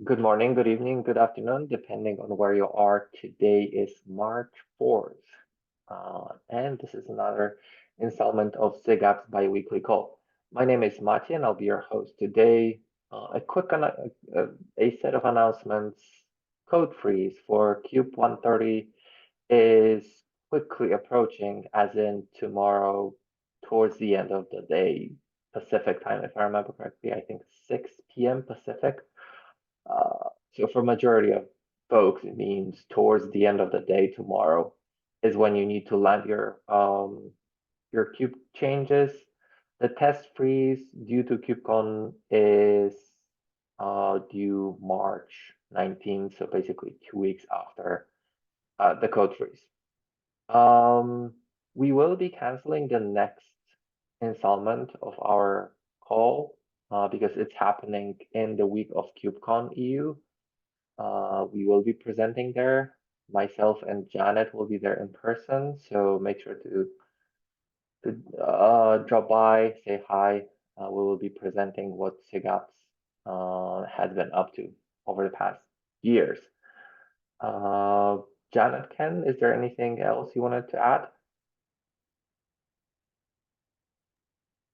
Good morning, good evening, good afternoon, depending on where you are. Today is March 4th, and this is another installment of SIG Apps bi-weekly call. My name is Mati, and I'll be your host today. A set of announcements. Code freeze for Cube 130 is quickly approaching, as in tomorrow, towards the end of the day, Pacific time, if I remember correctly. I think 6 p.m. Pacific. So for majority of folks, it means towards the end of the day tomorrow is when you need to land your cube changes. The test freeze due to KubeCon is due March 19th, so basically 2 weeks after the code freeze. Um, we will be canceling the next installment of our call because it's happening in the week of KubeCon EU. We will be presenting there. Myself and Janet will be there in person, so make sure to drop by, say hi. We will be presenting what SIGAPS has been up to over the past years. Uh, Janet, Ken, is there anything else you wanted to add?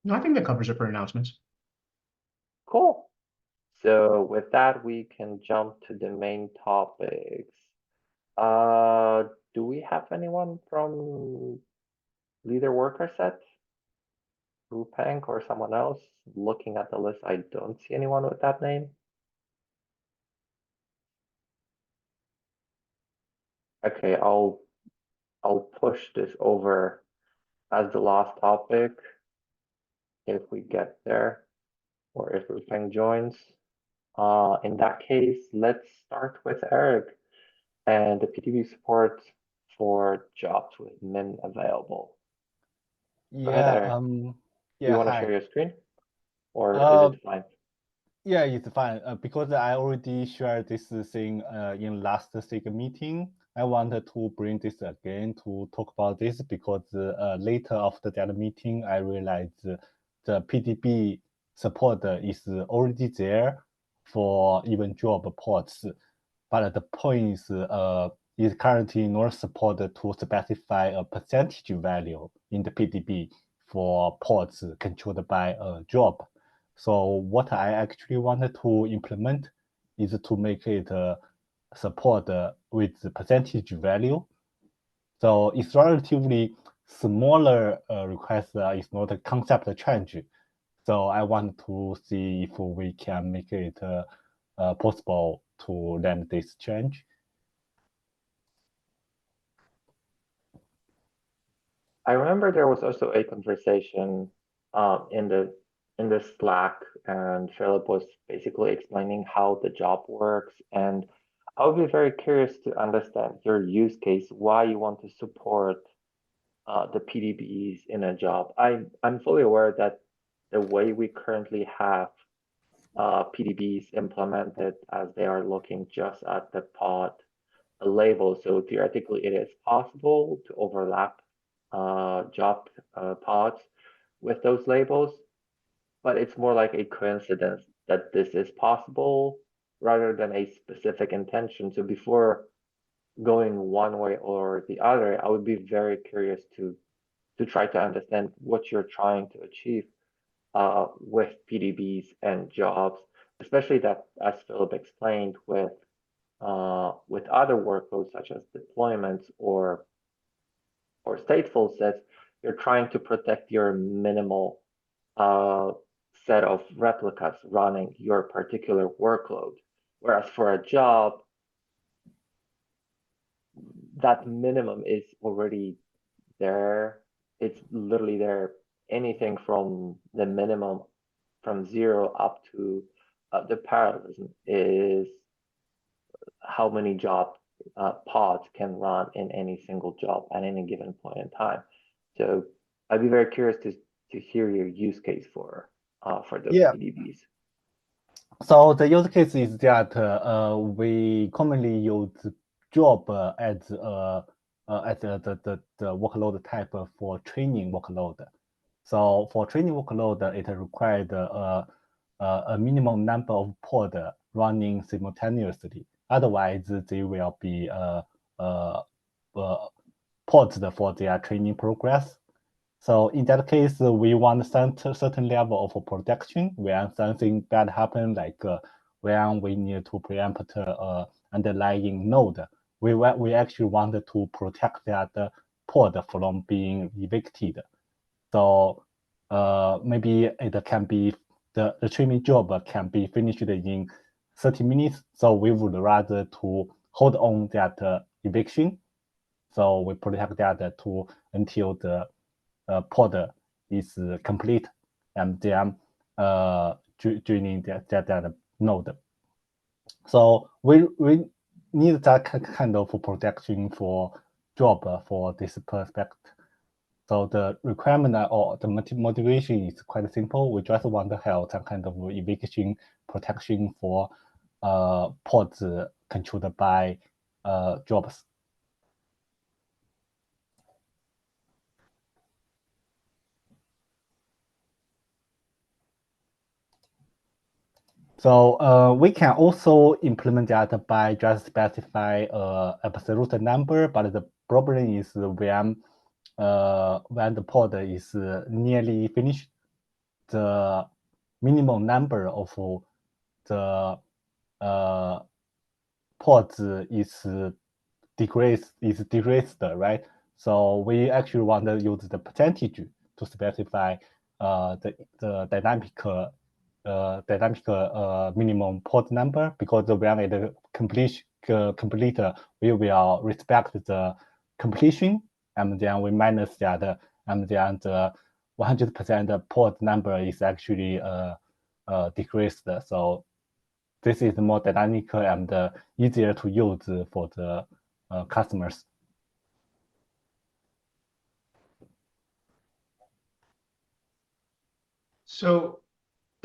No, I think that covers it for announcements. Cool. So with that, we can jump to the main topics. Uh, do we have anyone from leader worker set? Rupank or someone else? Looking at the list, I don't see anyone with that name. Okay, I'll push this over as the last topic if we get there, or if Rupank joins. In that case, let's start with Eric and the PDB support for jobs with min available. Go ahead, Yeah, Eric. Do you want to share hi. your screen, or is Uh, it fine? yeah, it's fine. Because I already shared this thing in last SIG meeting. I wanted to bring this again to talk about this because later after that meeting, I realized the PDB support is already there for even job ports. But the point is currently not supported to specify a percentage value in the PDB for ports controlled by a job. So what I actually wanted to implement is to make it support with the percentage value. So it's relatively smaller request. It's not a concept change. So I want to see if we can make it possible to land this change. I remember there was also a conversation in the Slack, and Philip was basically explaining how the job works, and I would be very curious to understand your use case, why you want to support the PDBs in a job. I'm fully aware that the way we currently have PDBs implemented as they are looking just at the pod label. So theoretically, it is possible to overlap job pods with those labels, but it's more like a coincidence that this is possible rather than a specific intention. So before going one way or the other, I would be very curious to try to understand what you're trying to achieve with PDBs and jobs, especially that, as Philip explained, with other workloads such as deployments or stateful sets, you're trying to protect your minimal set of replicas running your particular workload. Whereas for a job, that minimum is already there. It's literally there. Anything from the minimum from 0 up to the parallelism is how many job pods can run in any single job at any given point in time. So I'd be very curious to hear your use case for those Yeah. PDBs. So the use case is that we commonly use job as the workload type for training workload. So for training workload, it required a minimum number of pods running simultaneously. Otherwise, they will be paused for their training progress. So in that case, we want some certain level of protection when something bad happens, like when we need to preempt underlying node. We actually wanted to protect that pod from being evicted. So maybe it can be the training job can be finished in 30 minutes. So we would rather to hold on that eviction. So we protect that to until the pod is complete, and then joining that node. So we need that kind of protection for job for this perspective. So the requirement or the motivation is quite simple. We just want to have some kind of eviction protection for pods controlled by jobs. So we can also implement that by just specify absolute number, but the problem is when the pod is nearly finished, the minimum number of the pods is decreased, right? So we actually want to use the percentage to specify the dynamic minimum pod number, because when it complete, we will respect the completion, and then we minus that, and then the 100% pod number is actually decreased. So this is more dynamic and easier to use for the customers. So,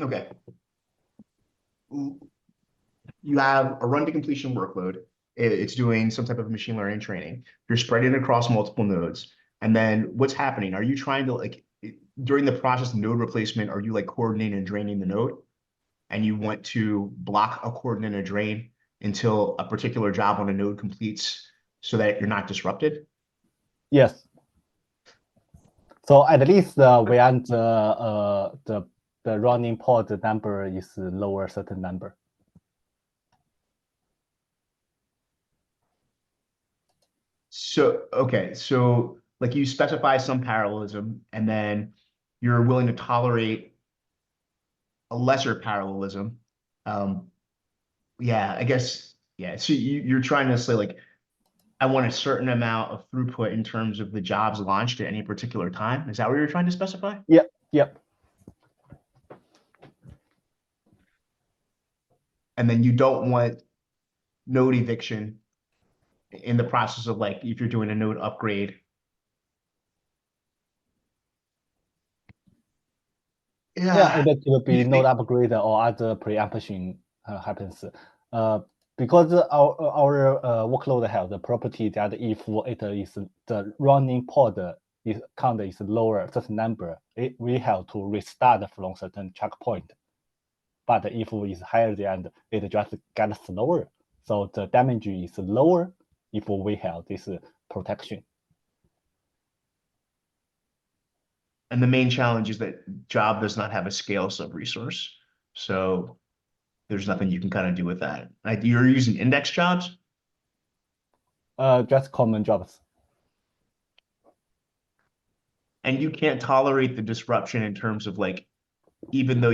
okay. You have a run to completion workload. It's doing some type of machine learning training. You're spreading it across multiple nodes. And then what's happening? Are you trying to, like, during the process of node replacement, are you like coordinating and draining the node? And you want to block a coordinate and a drain until a particular job on a node completes so that you're not disrupted? Yes. So at least when the running pod number is lower certain number. So, okay, so like you specify some parallelism, and then you're willing to tolerate a lesser parallelism. Yeah, I guess, yeah. So you're trying to say, like, I want a certain amount of throughput in terms of the jobs launched at any particular time. Is that what you're trying to specify? Yep, yep. And then you don't want node eviction in the process of, like, if you're doing a node upgrade. Yeah, it will be node upgrade or other preemption happens. Because our workload has the property that if it is the running pod is count is lower certain number, we have to restart from certain checkpoint. But if it is higher than, it just gets slower. So the damage is lower if we have this protection. And the main challenge is that job does not have a scale sub-resource. So there's nothing you can kind of do with that. Like, you're using index jobs? Just common jobs. And you can't tolerate the disruption in terms of, like, even though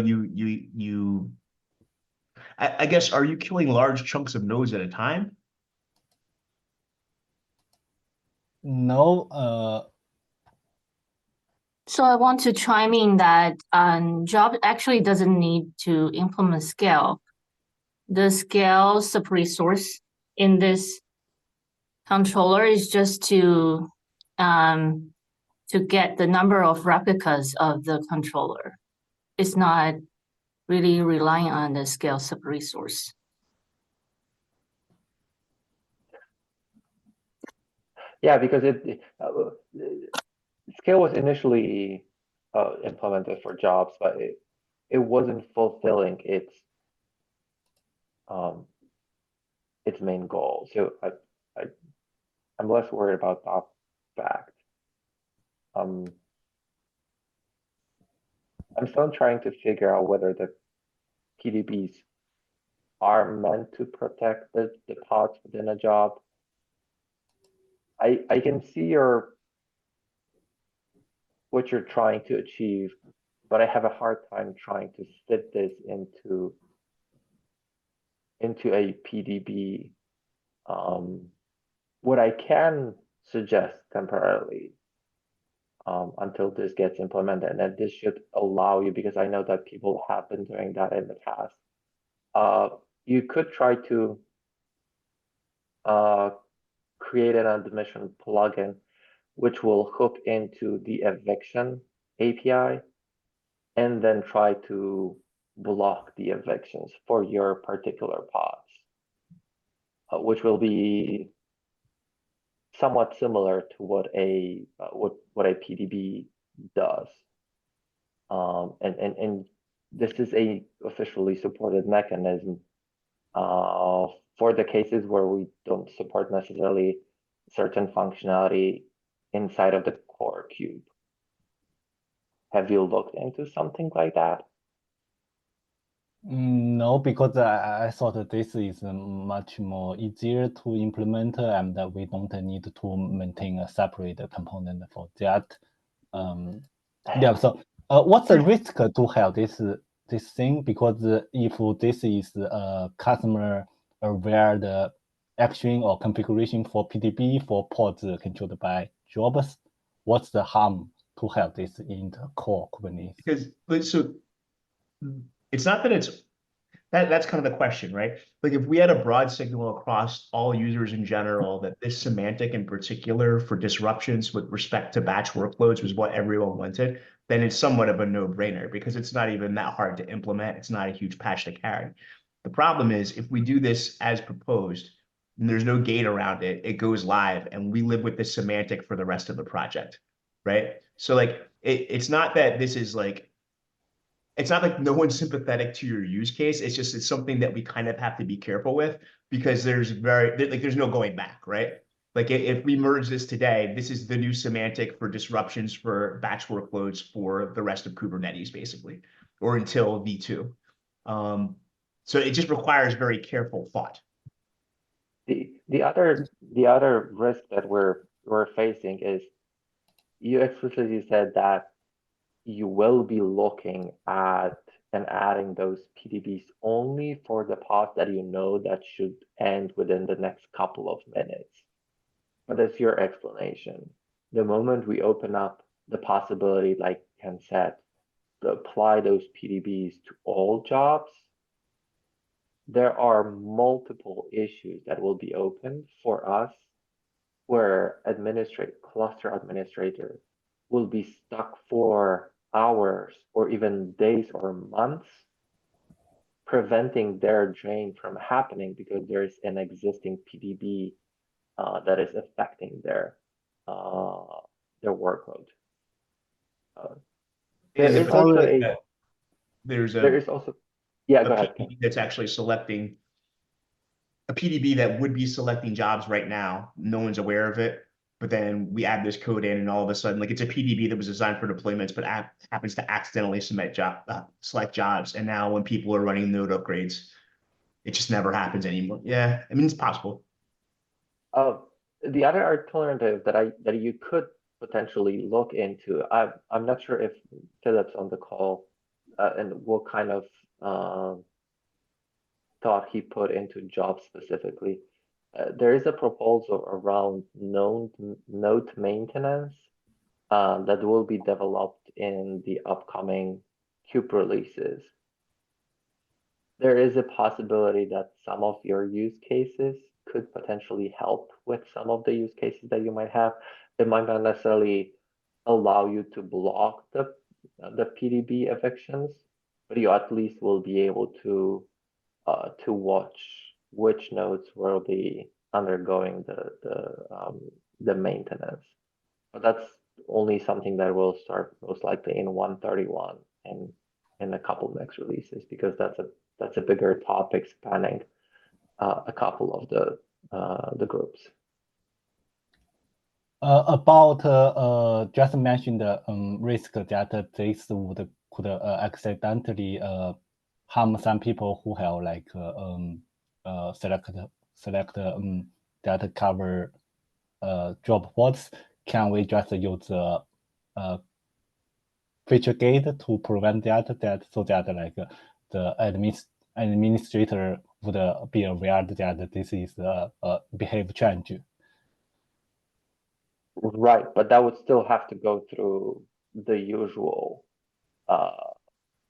I guess, are you killing large chunks of nodes at a time? No, So I want to chime in that job actually doesn't need to implement scale. The scale sub-resource in this controller is just to get the number of replicas of the controller. It's not really relying on the scale sub-resource. Yeah, because scale was initially implemented for jobs, but it wasn't fulfilling its main goal. So I'm less worried about that fact. I'm still trying to figure out whether the PDBs are meant to protect the pods within a job. I can see what you're trying to achieve, but I have a hard time trying to fit this into a PDB. What I can suggest temporarily until this gets implemented, and this should allow you, because I know that people have been doing that in the past. You could try to create an admission plugin which will hook into the eviction API and then try to block the evictions for your particular pods, which will be somewhat similar to what a PDB does. And this is a officially supported mechanism for the cases where we don't support necessarily certain functionality inside of the core cube. Have you looked into something like that? No, because I thought that this is much more easier to implement and that we don't need to maintain a separate component for that. Yeah, so what's the risk to have this thing? Because if this is customer aware the action or configuration for PDB for pods controlled by jobs, what's the harm to have this in the core Kubernetes? Because so it's not that that's kind of the question, right? Like if we had a broad signal across all users in general that this semantic in particular for disruptions with respect to batch workloads was what everyone wanted, then it's somewhat of a no-brainer because it's not even that hard to implement. It's not a huge patch to carry. The problem is if we do this as proposed and there's no gate around it, it goes live and we live with this semantic for the rest of the project, right? So like it's not that this is like it's not like no one's sympathetic to your use case. It's just it's something that we kind of have to be careful with because there's no going back, right? Like if we merge this today, this is the new semantic for disruptions for batch workloads for the rest of Kubernetes, basically, or until V2. So it just requires very careful thought. The other risk that we're facing is you explicitly said that you will be looking at and adding those PDBs only for the pods that you know that should end within the next couple of minutes. But that's your explanation. The moment we open up the possibility, like Ken said, to apply those PDBs to all jobs, there are multiple issues that will be open for us where cluster administrator will be stuck for hours or even days or months, preventing their drain from happening because there's an existing PDB that is affecting their workload. There's also yeah, go ahead. PDB that's actually selecting a PDB that would be selecting jobs right now. No one's aware of it. But then we add this code in and all of a sudden, like it's a PDB that was designed for deployments, but happens to accidentally select jobs. And now when people are running node upgrades, it just never happens anymore. Yeah, I mean, it's possible. The other alternative that you could potentially look into, I'm not sure if Philip's on the call and what kind of thought he put into jobs specifically. There is a proposal around node maintenance that will be developed in the upcoming Kube releases. There is a possibility that some of your use cases could potentially help with some of the use cases that you might have. It might not necessarily allow you to block the PDB evictions, but you at least will be able to watch which nodes will be undergoing the maintenance. But that's only something that will start most likely in 131, and in a couple next releases, because that's a bigger topic spanning a couple of the groups. About just mentioned the risk that this could accidentally harm some people who have like select that cover job boards. Can we just use feature gate to prevent that so that like the administrator would be aware that this is a behavior change? Right, but that would still have to go through the usual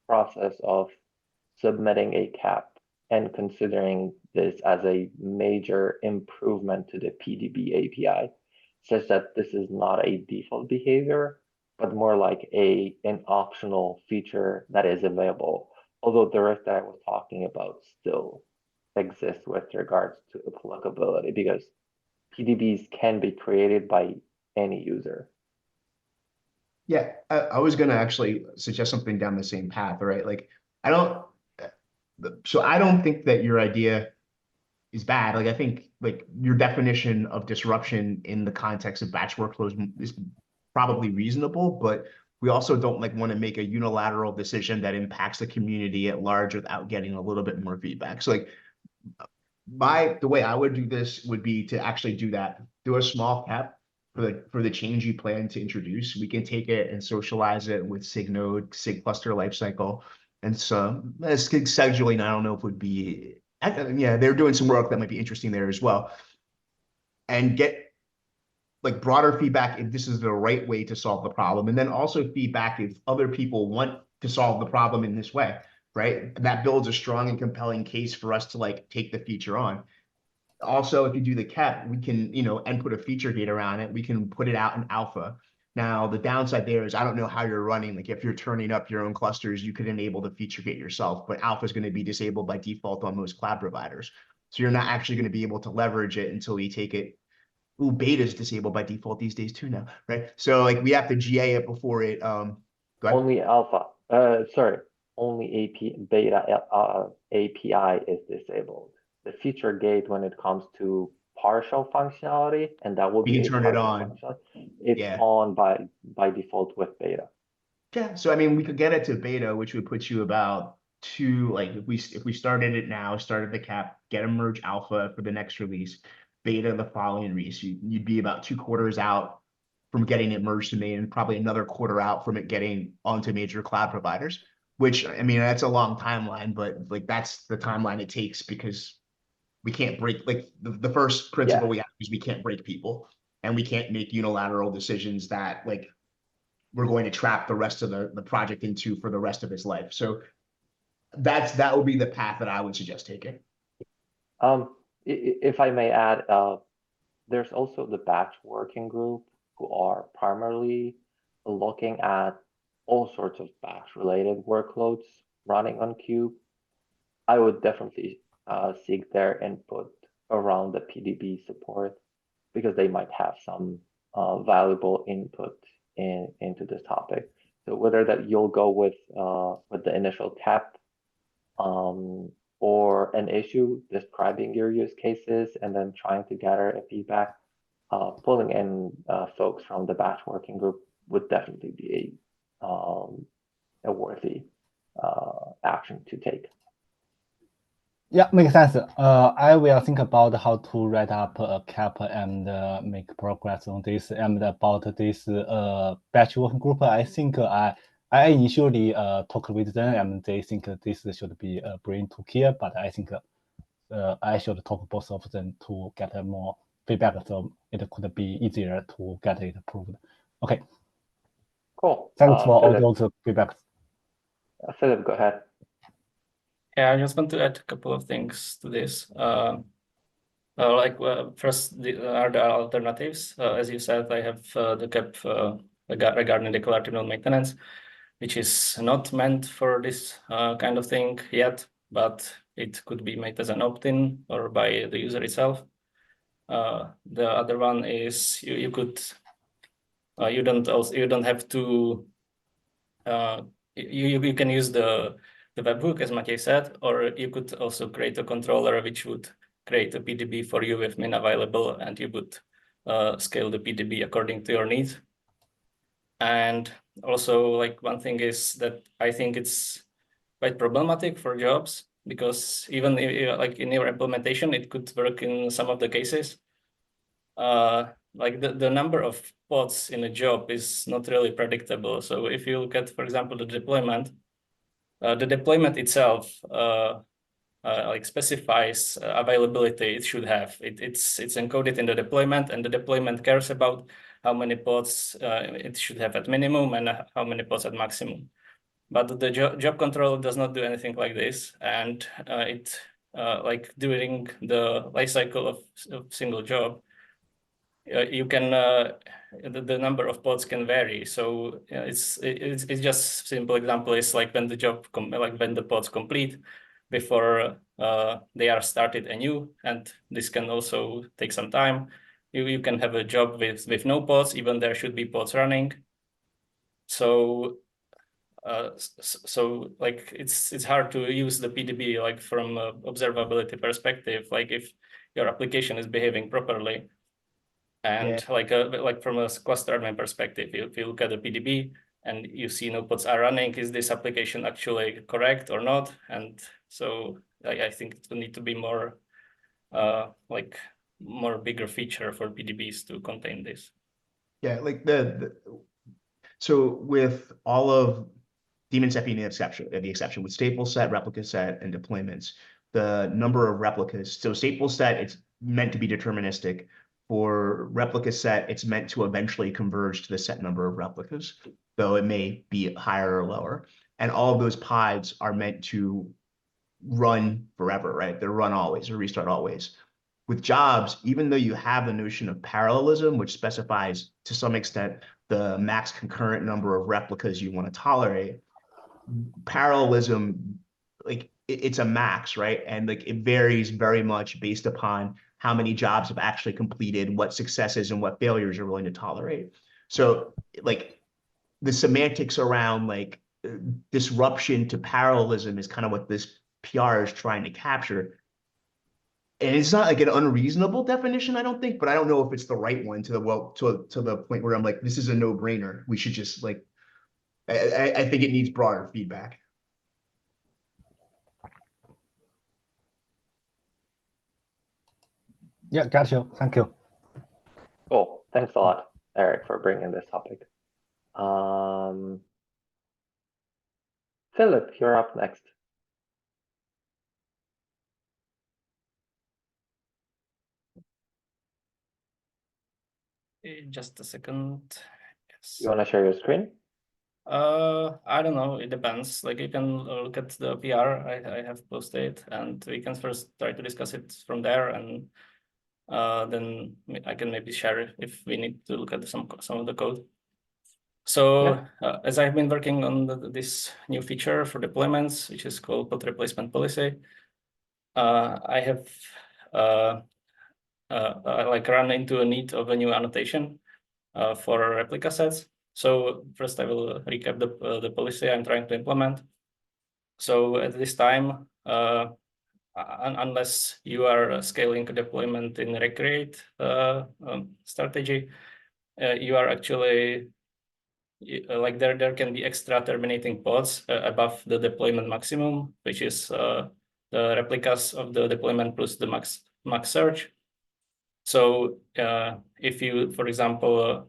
process of submitting a cap and considering this as a major improvement to the PDB API, such that this is not a default behavior, but more like an optional feature that is available. Although the risk that I was talking about still exists with regards to applicability, because PDBs can be created by any user. Yeah, I was gonna actually suggest something down the same path, right? Like, I don't think that your idea is bad. Like, I think like your definition of disruption in the context of batch workflows is probably reasonable, but we also don't like want to make a unilateral decision that impacts the community at large without getting a little bit more feedback. So like the way I would do this would be to actually do a small cap for the change you plan to introduce. We can take it and socialize it with SIG node, SIG cluster lifecycle, and some SIG scheduling. I don't know if would be, yeah, they're doing some work that might be interesting there as well, and get like broader feedback if this is the right way to solve the problem, and then also feedback if other people want to solve the problem in this way, right? That builds a strong and compelling case for us to like take the feature on. Also, if you do the cap, we can, and put a feature gate around it, we can put it out in alpha. Now, the downside there is I don't know how you're running. Like if you're turning up your own clusters, you could enable the feature gate yourself, but alpha is going to be disabled by default on most cloud providers. So you're not actually going to be able to leverage it until you take it. Ooh, beta is disabled by default these days too now, right? So like we have to GA it before it. Go ahead. Only alpha. Sorry, only beta API is disabled. The feature gate, when it comes to partial functionality, and that will You be can a turn it partial on. functionality, it's Yeah. on by default with beta. Yeah, so I mean, we could get it to beta, which would put you about like if we started it now, started the cap, get a merge alpha for the next release, beta the following release, you'd be about 2 quarters out from getting it merged to main, and probably another quarter out from it getting onto major cloud providers. Which I mean, that's a long timeline, but like that's the timeline it takes because we can't break like the first principle we have is we can't break people, and we can't make unilateral decisions that like we're going to trap the rest of the project into for the rest of its life. So that would be the path that I would suggest taking. If I may add, there's also the batch working group who are primarily looking at all sorts of batch related workloads running on Kube. I would definitely seek their input around the PDB support, because they might have some valuable input into this topic. So whether that you'll go with the initial cap or an issue describing your use cases and then trying to gather a feedback, pulling in folks from the batch working group would definitely be a worthy action to take. Yeah, makes sense. I will think about how to write up a cap and make progress on this. And about this batch working group, I think I initially talked with them and they think this should be bring to here, but I think I should talk both of them to get more feedback, so it could be easier to get it approved. Okay. Cool. Thanks for Philip. all those feedbacks. Philip, go ahead. Yeah, I just want to add a couple of things to this. First, are the alternatives? As you said, I have the cap regarding declarative node maintenance, which is not meant for this kind of thing yet, but it could be made as an opt-in or by the user itself. The other one is you don't have to you can use the webhook, as Maciej said, or you could also create a controller which would create a PDB for you with min available, and you would scale the PDB according to your needs. And also, like, one thing is that I think it's quite problematic for jobs, because even if, like, in your implementation, it could work in some of the cases. Like the number of pods in a job is not really predictable. So if you look at, for example, the deployment itself like specifies availability it should have. It's encoded in the deployment, and the deployment cares about how many pods it should have at minimum and how many pods at maximum. But the job controller does not do anything like this, and it like during the life cycle of single job, you can the number of pods can vary. So it's just simple example is like when the job like when the pods complete before they are started anew, and this can also take some time. You can have a job with no pods, even there should be pods running. So so like it's hard to use the PDB like from observability perspective, like if your application is behaving properly. And like from a cluster admin perspective, if you look at the PDB and you see no pods are running, is this application actually correct or not? And so I think it will need to be more like more bigger feature for PDBs to contain this. Yeah, like so with all of daemon set being the exception with stateful set, replica set, and deployments, the number of replicas. So stateful set, it's meant to be deterministic. For replica set, it's meant to eventually converge to the set number of replicas, though it may be higher or lower. And all of those pods are meant to run forever, right? They're run always or restart always. With jobs, even though you have the notion of parallelism, which specifies to some extent the max concurrent number of replicas you want to tolerate, parallelism, like it's a max, right? And like it varies very much based upon how many jobs have actually completed, what successes and what failures you're willing to tolerate. So like the semantics around like disruption to parallelism is kind of what this PR is trying to capture. And it's not like an unreasonable definition, I don't think, but I don't know if it's the right one to the point where I'm like, this is a no-brainer. We should just like, I think it needs broader feedback. Yeah, got you. Thank you. Cool. Thanks a lot, Eric, for bringing this topic. Philip, you're up next. Just a second. Yes. You want to share your screen? I don't know. It depends. Like you can look at the PR I have posted, and we can first try to discuss it from there, and then I can maybe share if we need to look at some of the code. So as I've been working on this new feature for deployments, which is called pod replacement policy, I have like run into a need of a new annotation for replica sets. So first I will recap the policy I'm trying to implement. So at this time, unless you are scaling a deployment in recreate strategy, you are actually like there can be extra terminating pods above the deployment maximum, which is the replicas of the deployment plus the max search. So if you, for example,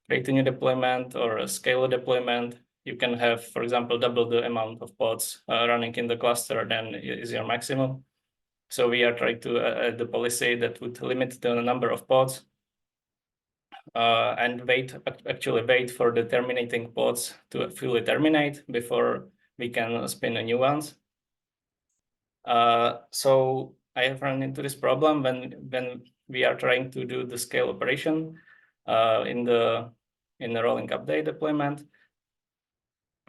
create a new deployment or a scale deployment, you can have, for example, double the amount of pods running in the cluster than is your maximum. So we are trying to add the policy that would limit the number of pods and actually wait for the terminating pods to fully terminate before we can spin a new ones. So I have run into this problem when we are trying to do the scale operation in the rolling update deployment,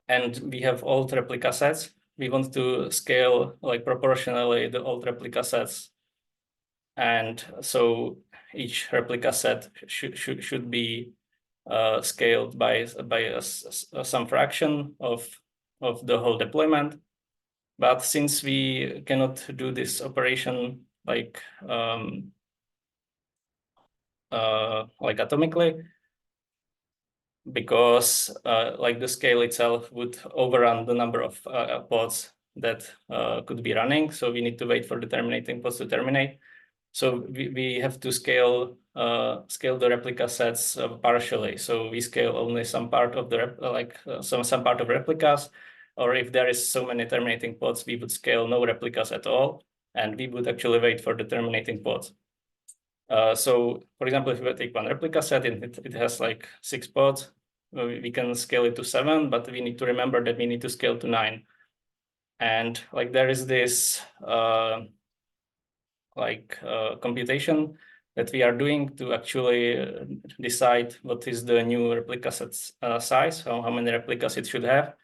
and we have old replica sets. We want to scale like proportionally the old replica sets, and so each replica set should be scaled by some fraction of of the whole deployment. But since we cannot do this operation like atomically, because like the scale itself would overrun the number of pods that could be running. So we need to wait for the terminating pods to terminate. So we have to scale the replica sets partially. So we scale only some part of the some part of replicas, or if there is so many terminating pods, we would scale no replicas at all, and we would actually wait for the terminating pods. So for example, if we take one replica set and it has like 6 pods, we can scale it to 7, but we need to remember that we need to scale to 9. And like there is this computation that we are doing to actually decide what is the new replica set size, how many replicas it should have.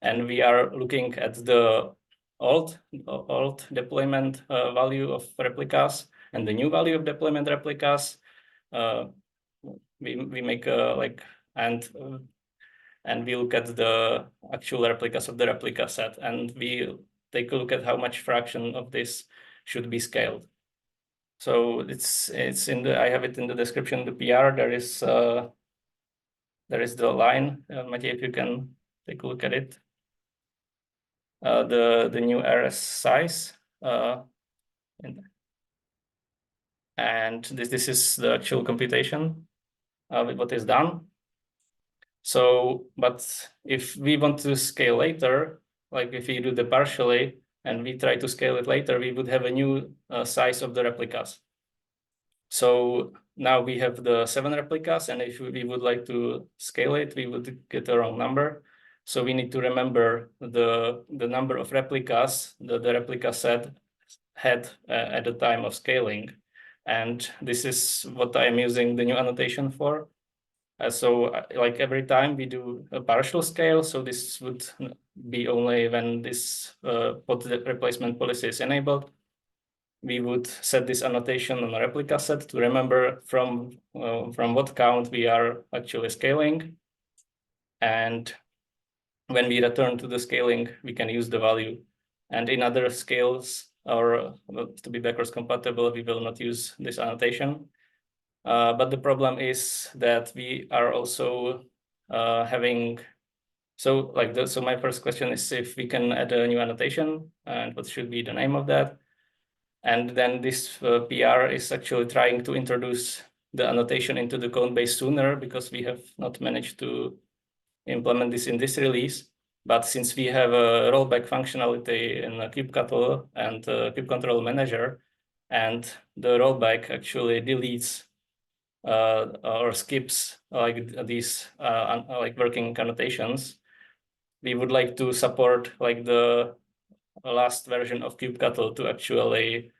And we are looking at the old deployment value of replicas and the new value of deployment replicas. We make and we look at the actual replicas of the replica set, and we take a look at how much fraction of this should be scaled. So it's in the, I have it in the description of the PR. There is the line, Matej, if you can take a look at it. The new RS size, and this is the actual computation with what is done. So, but if we want to scale later, like if we do the partially and we try to scale it later, we would have a new size of the replicas. So now we have the 7 replicas, and if we would like to scale it, we would get the wrong number. So we need to remember the number of replicas that the replica set had at the time of scaling. And this is what I'm using the new annotation for. So like every time we do a partial scale, so this would be only when this pod replacement policy is enabled. We would set this annotation on a replica set to remember from what count we are actually scaling. And when we return to the scaling, we can use the value. And in other scales, or to be backwards compatible, we will not use this annotation. But the problem is that we are also having, so my first question is if we can add a new annotation and what should be the name of that. And then this PR is actually trying to introduce the annotation into the code base sooner, because we have not managed to implement this in this release. But since we have a rollback functionality in kubectl and kubectl manager, and the rollback actually deletes or skips like these working annotations, we would like to support like the last version of kubectl to actually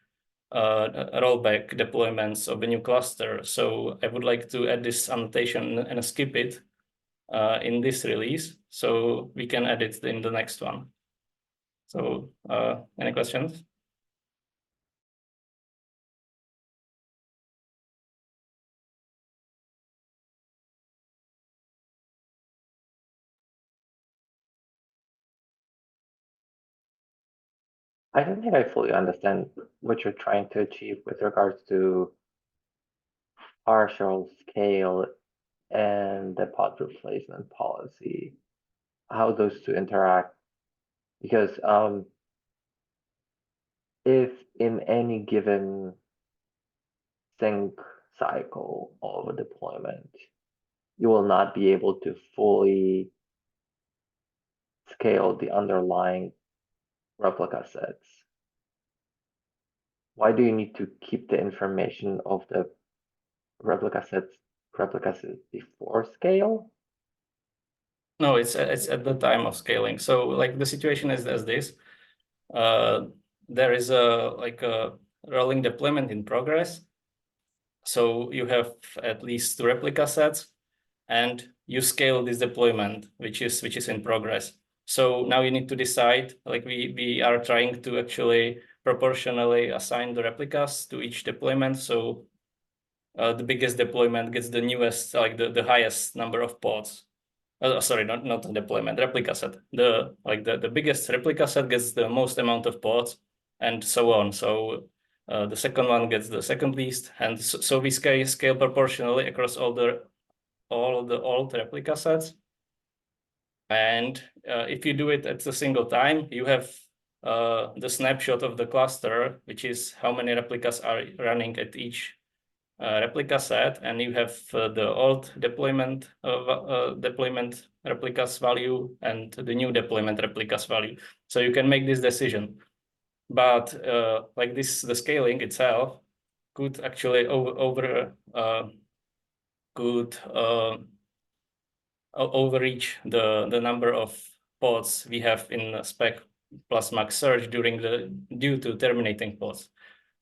rollback deployments of a new cluster. So I would like to add this annotation and skip it in this release, so we can add it in the next one. So any questions? I don't think I fully understand what you're trying to achieve with regards to partial scale and the pod replacement policy, how those two interact. Because if in any given sync cycle of a deployment, you will not be able to fully scale the underlying replica sets. Why do you need to keep the information of the replica sets before scale? No, it's at the time of scaling. So like the situation is as this. There is a rolling deployment in progress. So you have at least 2 replica sets, and you scale this deployment, which is in progress. So now you need to decide, like we are trying to actually proportionally assign the replicas to each deployment. So the biggest deployment gets the newest, like the highest number of pods. sorry, not the deployment, replica set. The biggest replica set gets the most amount of pods, and so on. So the second one gets the second least, and so we scale proportionally across all the old replica sets. And if you do it at a single time, you have the snapshot of the cluster, which is how many replicas are running at each replica set, and you have the old deployment replicas value and the new deployment replicas value. So you can make this decision. But like this, the scaling itself could actually overreach the number of pods we have in spec plus max search due to terminating pods.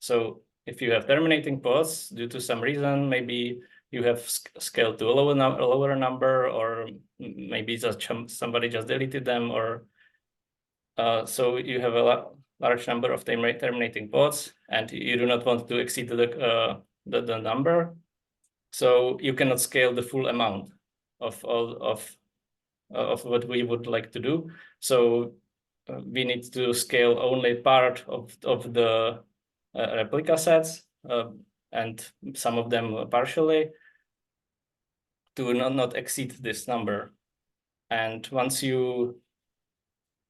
So if you have terminating pods due to some reason, maybe you have scaled to a lower number, or maybe just somebody just deleted them, or so you have a large number of terminating pods, and you do not want to exceed the number. So you cannot scale the full amount of what we would like to do. So we need to scale only part of the replica sets, and some of them partially, to not exceed this number. And once you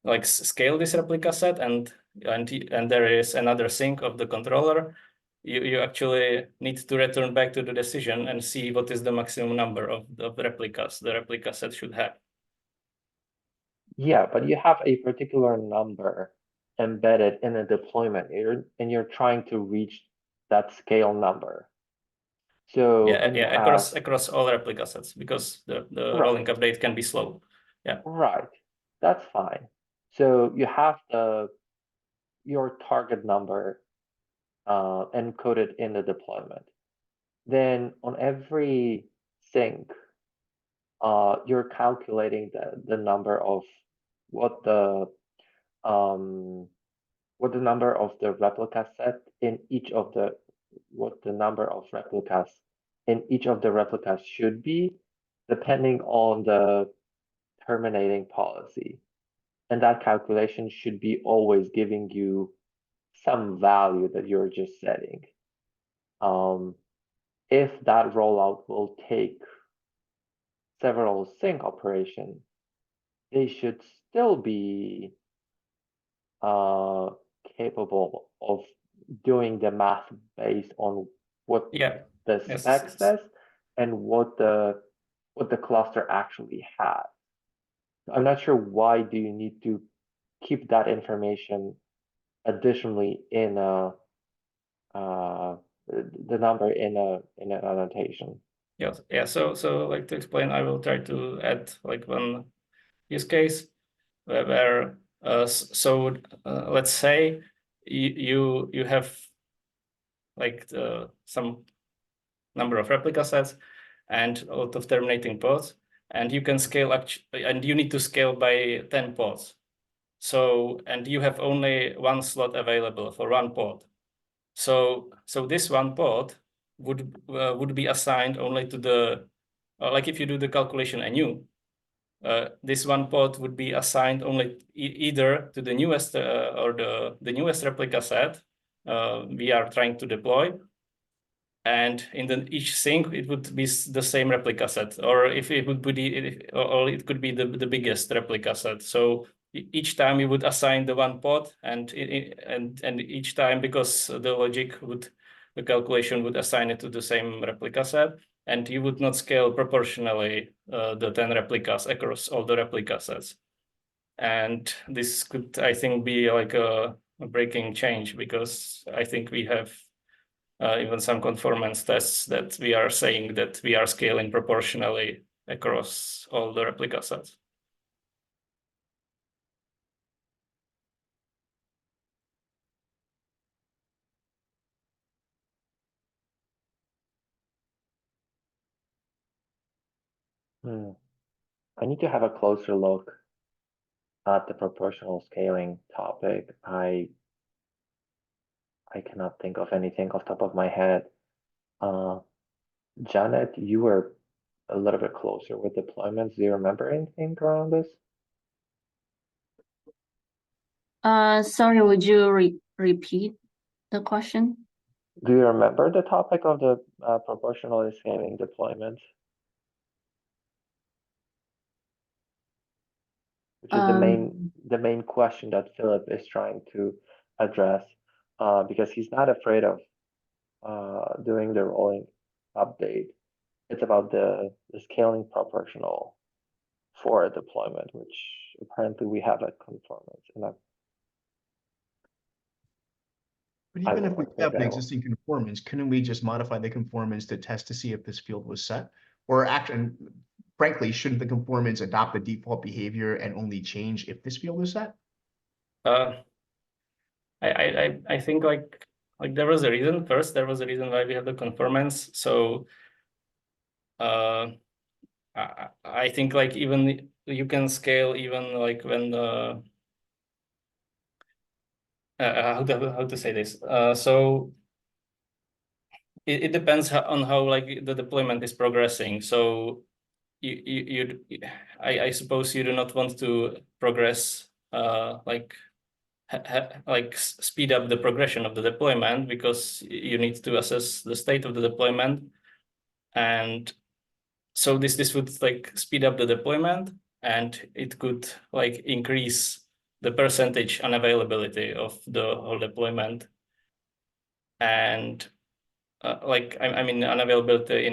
like scale this replica set and there is another sync of the controller, you actually need to return back to the decision and see what is the maximum number of replicas the replica set should have. Yeah, but you have a particular number embedded in a deployment, and you're trying to reach that scale number. So Yeah, when you across all replica sets, because the Right. rolling update can be slow. Yeah. Right, that's fine. So you have your target number encoded in the deployment. Then on every sync, you're calculating the number of what the number of the replica set in each of what the number of replicas in each of the replicas should be, depending on the terminating policy. And that calculation should be always giving you some value that you're just setting. If that rollout will take several sync operations, they should still be capable of doing the math based on what the spec says and what the cluster actually has. I'm not sure why do you need to keep that information additionally in the number in an annotation. Yes. Yeah. So like, to explain, I will try to add like one use case where let's say you have like some number of replica sets and a lot of terminating pods, and you can scale and you need to scale by 10 pods. So, and you have only one slot available for one pod. So this one pod would be assigned only to the like if you do the calculation anew, this one pod would be assigned only either to the newest or the newest replica set we are trying to deploy, and in each sync it would be the same replica set, or if it would be or it could be the biggest replica set. So each time you would assign the one pod, and each time, because the calculation would assign it to the same replica set, and you would not scale proportionally the 10 replicas across all the replica sets. And this could, I think, be like a breaking change, because I think we have even some conformance tests that we are saying that we are scaling proportionally across all the replica sets. I need to have a closer look at the proportional scaling topic. I cannot think of anything off the top of my head. Janet, you were a little bit closer with deployments. Do you remember anything around this? Sorry, would you repeat the question? Do you remember the topic of the proportionally scaling deployment? Which is the main question that Philip is trying to address, because he's not afraid of doing the rolling update. It's about the scaling proportional for a deployment, which apparently we have a conformance. But even if we have an existing conformance, couldn't we just modify the conformance to test to see if this field was set? Or actually, frankly, shouldn't the conformance adopt the default behavior and only change if this field is set? I think like there was a reason. First, there was a reason why we have the conformance. So I think like even you can scale even like when the how to say this. So it depends on how like the deployment is progressing. So I suppose you do not want to progress like speed up the progression of the deployment, because you need to assess the state of the deployment, and so this would like speed up the deployment, and it could like increase the percentage unavailability of the whole deployment, and like I mean unavailability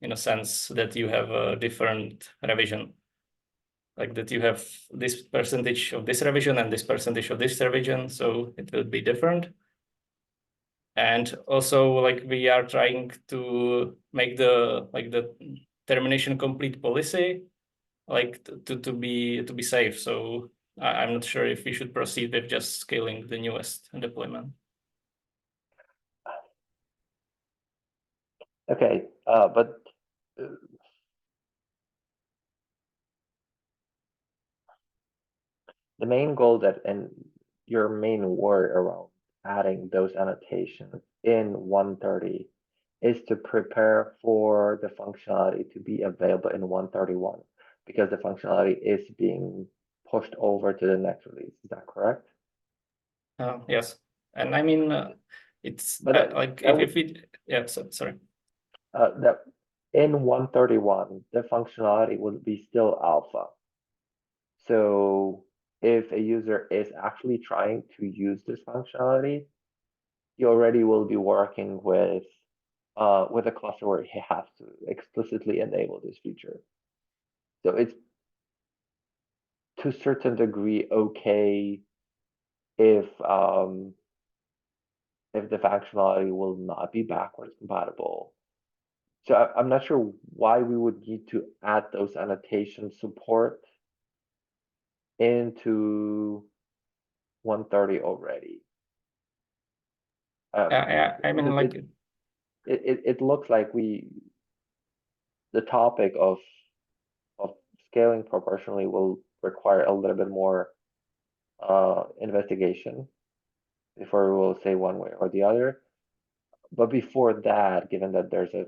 in a sense that you have a different revision, like that you have this percentage of this revision and this percentage of this revision, so it will be different. And also like we are trying to make the termination complete policy like to be safe. So I'm not sure if we should proceed with just scaling the newest deployment. Okay, but the main goal and your main worry around adding those annotations in 130 is to prepare for the functionality to be available in 131, because the functionality is being pushed over to the next release. Is that correct? Yes, and I mean it's like if we sorry. That in 131 the functionality will be still alpha. So if a user is actually trying to use this functionality, he already will be working with a cluster where he has to explicitly enable this feature. So it's to a certain degree okay if the functionality will not be backwards compatible. So I'm not sure why we would need to add those annotation support into 130 already. I mean like it looks like the topic of scaling proportionally will require a little bit more investigation before we will say one way or the other. But before that, given that there's a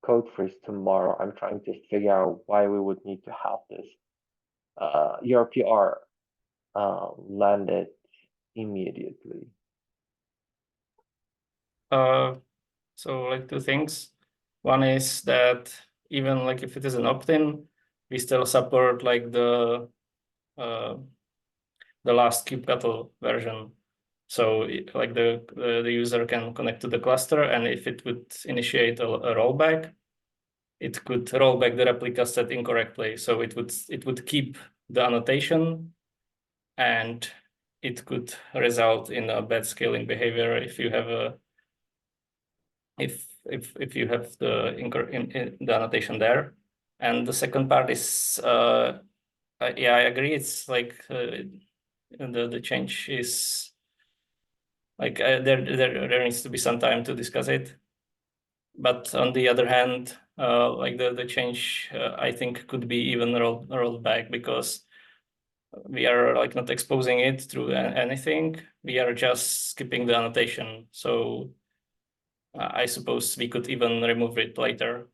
code freeze tomorrow, I'm trying to figure out why we would need to have this ERPR landed immediately. So like two things. One is that even like if it is an opt-in, we still support like the last kubectl version. So like the user can connect to the cluster, and if it would initiate a rollback, it could roll back the replica set incorrectly. So it would keep the annotation, and it could result in a bad scaling behavior if you have a if you have the annotation there. And the second part is yeah, I agree. It's like the change is like there needs to be some time to discuss it. But on the other hand, like the change I think could be even rolled back, because we are like not exposing it through anything. We are just skipping the annotation. So I suppose we could even remove it later.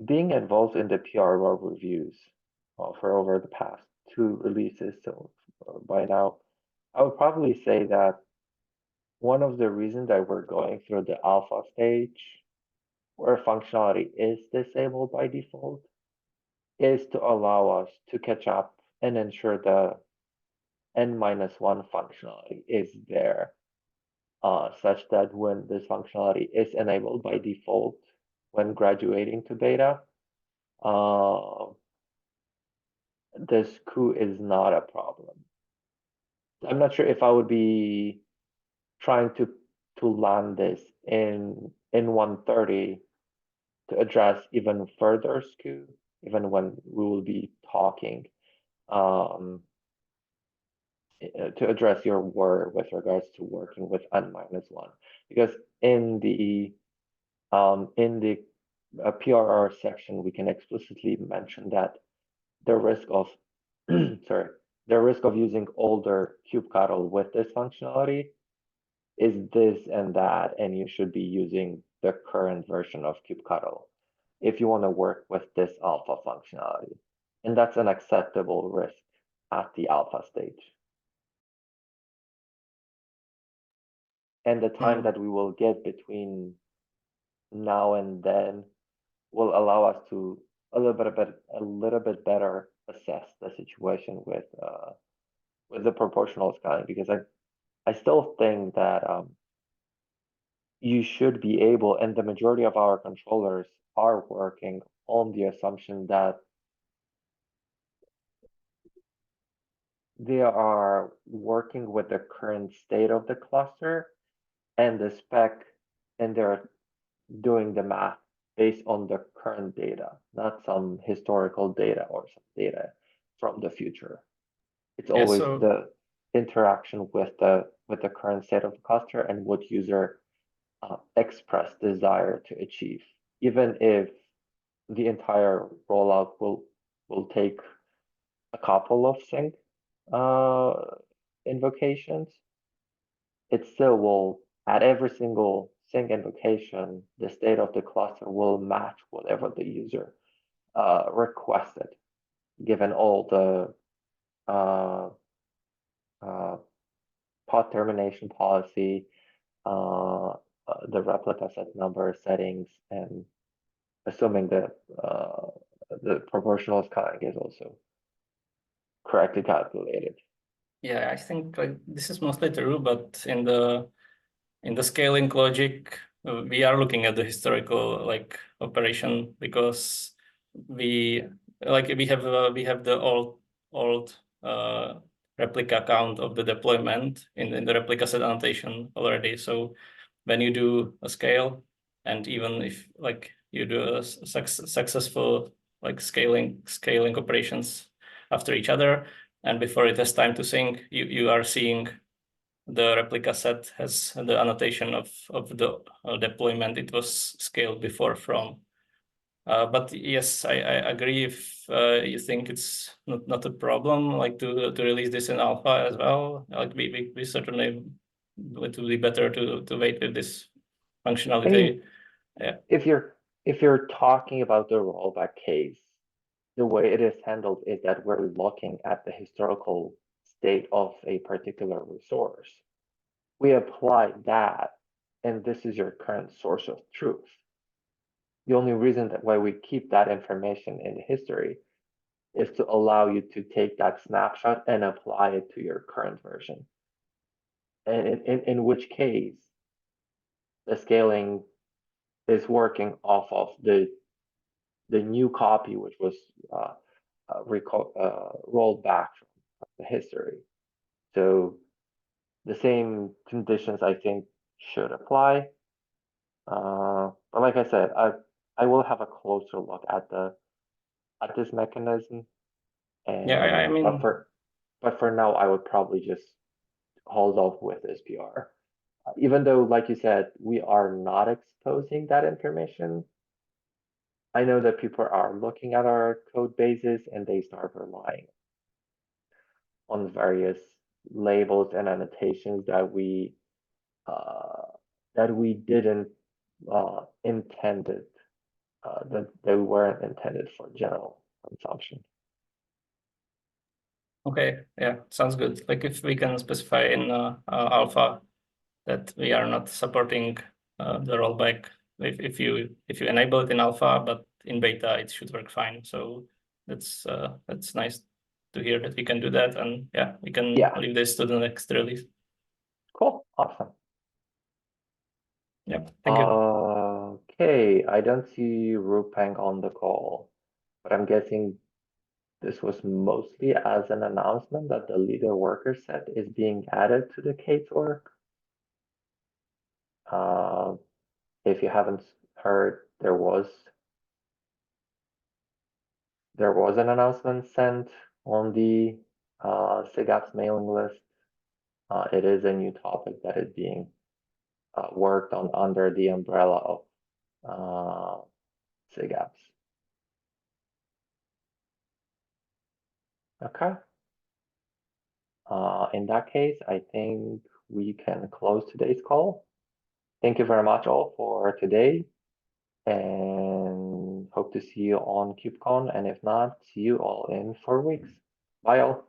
Being involved in the PRR reviews for over the past 2 releases, so by now, I would probably say that one of the reasons that we're going through the alpha stage, where functionality is disabled by default, is to allow us to catch up and ensure the N-1 functionality is there, such that when this functionality is enabled by default when graduating to beta, this coup is not a problem. I'm not sure if I would be trying to land this in 130 to address even further skew, even when we will be talking to address your word with regards to working with N-1, because in the PRR section we can explicitly mention that the risk of sorry, the risk of using older kubectl with this functionality is this and that, and you should be using the current version of kubectl if you want to work with this alpha functionality. And that's an acceptable risk at the alpha stage. And the time that we will get between now and then will allow us to a little bit better assess the situation with the proportional scaling, because I still think that you should be able, and the majority of our controllers are working on the assumption that they are working with the current state of the cluster and the spec, and they're doing the math based on the current data, not some historical data or some data from the future. It's always the interaction with the current state of the cluster and what user express desire to achieve, even if the entire rollout will take a couple of sync invocations. It still will, at every single sync invocation, the state of the cluster will match whatever the user requested, given all the pod termination policy, the replica set number settings, and assuming that the proportional scaling is also correctly calculated. Yeah, I think like this is mostly true, but in the scaling logic, we are looking at the historical like operation, because we have the old replica count of the deployment in the replica set annotation already. So when you do a scale, and even if like you do a successful like scaling operations after each other, and before it has time to sync, you are seeing the replica set has the annotation of the deployment it was scaled before from. But yes, I agree. If you think it's not a problem, like to release this in alpha as well, like we certainly, it would be better to wait with this functionality. I mean, yeah. If you're talking about the rollback case, the way it is handled is that we're looking at the historical state of a particular resource. We apply that, and this is your current source of truth. The only reason that why we keep that information in history is to allow you to take that snapshot and apply it to your current version. And in which case, the scaling is working off of the new copy, which was rolled back from the history. So the same conditions, I think, should apply. But like I said, I will have a closer look at this mechanism. And Yeah, I mean, but for now, I would probably just hold off with this PR. Even though, like you said, we are not exposing that information. I know that people are looking at our code bases and they start relying on various labels and annotations that we didn't intended, that they weren't intended for general consumption. Okay, yeah, sounds good. Like if we can specify in alpha that we are not supporting the rollback, if you enable it in alpha, but in beta it should work fine. So that's nice to hear that we can do that, and yeah, we can leave this to the next release. Cool, awesome. Yeah, thank you. Okay, I don't see Rupang on the call, but I'm guessing this was mostly as an announcement that the leader worker set is being added to the casework. If you haven't heard, there was an announcement sent on the SIG Apps mailing list. It is a new topic that is being worked on under the umbrella of SIG Apps. Okay. In that case, I think we can close today's call. Thank you very much all for today, and hope to see you on KubeCon, and if not, see you all in 4 weeks. Bye all.